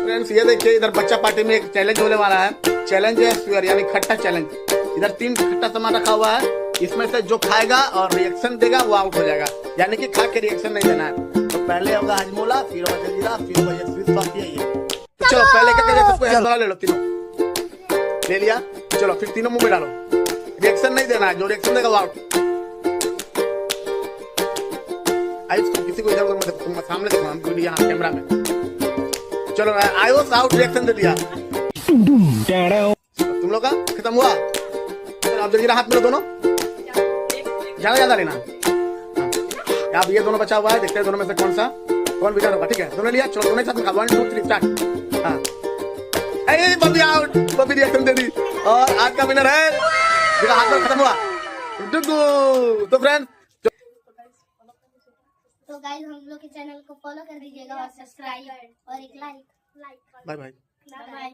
Friends ये देखिए, इधर बच्चा पार्टी में एक चैलेंज होने वाला है। चैलेंज है स्वीयर यानी खट्टा चैलेंज। इधर 3 खट्टा सामान रखा हुआ है, इसमें से जो खाएगा और रिएक्शन देगा वो आउट हो जाएगा, यानी कि खा के रिएक्शन नहीं देना है। तो पहले होगा हजमोला, फिर होगा जलजीरा, फिर होगा ये स्वीट सॉस। तो चलो पहले क्या करें, सबको हजमोला ले लो, तीनों ले लिया। चलो फिर तीनों मुंह में डालो, रिएक्शन नहीं देना है, जो रिएक्शन देगा वो आउट। किसी को इधर तुम सामने देखो, हम वीडियो यहाँ कैमरा में। चलो आयुष आउट, रिएक्शन दे दिया। तुम लोग का खत्म हुआ। अब जल्दी हाथ में दोनों, ज्यादा ज्यादा लेना। अब ये दोनों बचा हुआ है, देखते हैं दोनों में से कौन विनर होगा। ठीक है, दोनों लिया। चलो दोनों साथ में 1 2 3 स्टार्ट। हाँ बबी आउट, बबी रिएक्शन दे दी और आज का विनर है। देखा हाथ में खत्म हुआ डुगू। तो फ्रेंड तो गाइस हम लोग के चैनल को फॉलो कर दीजिएगा और सब्सक्राइब और एक लाइक। Bye bye. बाय।